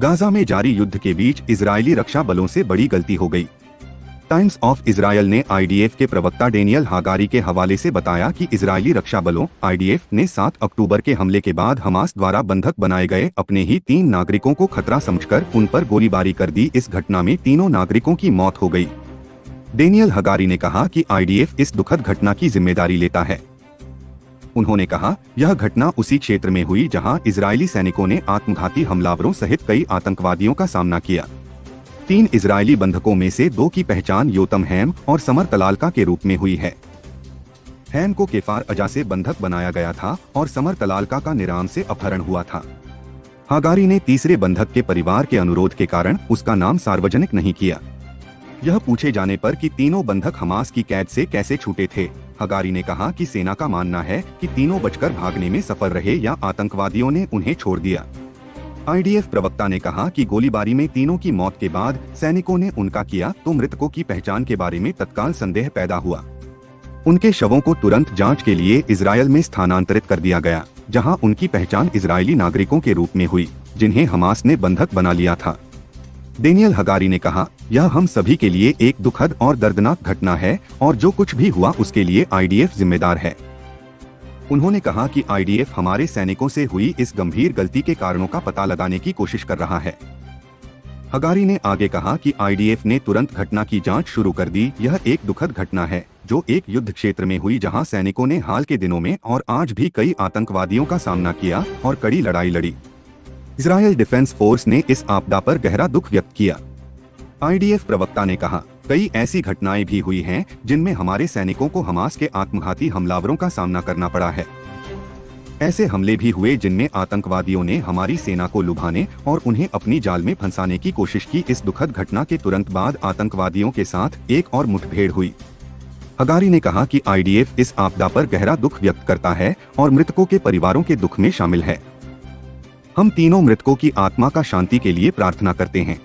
Gaza में जारी युद्ध के बीच इजरायली रक्षा बलों से बड़ी गलती हो गई। टाइम्स ऑफ इजरायल ने आईडीएफ के प्रवक्ता डेनियल हागारी के हवाले से बताया कि इजरायली रक्षा बलों आईडीएफ ने 7 अक्टूबर के हमले के बाद हमास द्वारा बंधक बनाए गए अपने ही 3 नागरिकों को खतरा समझकर उन पर गोलीबारी कर दी। इस घटना में तीनों नागरिकों की मौत हो गई। डेनियल हागारी ने कहा कि आईडीएफ इस दुखद घटना की जिम्मेदारी लेता है। उन्होंने कहा, यह घटना उसी क्षेत्र में हुई जहां इजरायली सैनिकों ने आत्मघाती हमलावरों सहित कई आतंकवादियों का सामना किया। 3 इजरायली बंधकों में से 2 की पहचान योतम हैम और समर तलालका के रूप में हुई है। हैम को केफार अजा से बंधक बनाया गया था और समर तलालका का निराम से अपहरण हुआ था। हागारी ने तीसरे बंधक के परिवार के अनुरोध के कारण उसका नाम सार्वजनिक नहीं किया। यह पूछे जाने पर कि तीनों बंधक हमास की कैद से कैसे छूटे थे, हागारी ने कहा कि सेना का मानना है कि तीनों बचकर भागने में सफल रहे या आतंकवादियों ने उन्हें छोड़ दिया। आईडीएफ प्रवक्ता ने कहा कि गोलीबारी में तीनों की मौत के बाद सैनिकों ने उनका किया तो मृतकों की पहचान के बारे में तत्काल संदेह पैदा हुआ। उनके शवों को तुरंत जांच के लिए इजरायल में स्थानांतरित कर दिया गया, जहां उनकी पहचान इजरायली नागरिकों के रूप में हुई जिन्हें हमास ने बंधक बना लिया था। डेनियल हागारी ने कहा, यह हम सभी के लिए एक दुखद और दर्दनाक घटना है और जो कुछ भी हुआ उसके लिए आईडीएफ जिम्मेदार है। उन्होंने कहा कि आईडीएफ हमारे सैनिकों से हुई इस गंभीर गलती के कारणों का पता लगाने की कोशिश कर रहा है। हागारी ने आगे कहा कि आईडीएफ ने तुरंत घटना की जांच शुरू कर दी। यह एक दुखद घटना है जो एक युद्ध क्षेत्र में हुई जहां सैनिकों ने हाल के दिनों में और आज भी कई आतंकवादियों का सामना किया और कड़ी लड़ाई लड़ी। इजरायल डिफेंस फोर्स ने इस आपदा पर गहरा दुख व्यक्त किया। आईडीएफ प्रवक्ता ने कहा, कई ऐसी घटनाएं भी हुई हैं जिनमें हमारे सैनिकों को हमास के आत्मघाती हमलावरों का सामना करना पड़ा है। ऐसे हमले भी हुए जिनमें आतंकवादियों ने हमारी सेना को लुभाने और उन्हें अपनी जाल में फंसाने की कोशिश की। इस दुखद घटना के तुरंत बाद आतंकवादियों के साथ एक और मुठभेड़ हुई। हागारी ने कहा कि आईडीएफ इस आपदा पर गहरा दुख व्यक्त करता है और मृतकों के परिवारों के दुख में शामिल है। हम तीनों मृतकों की आत्मा का शांति के लिए प्रार्थना करते हैं।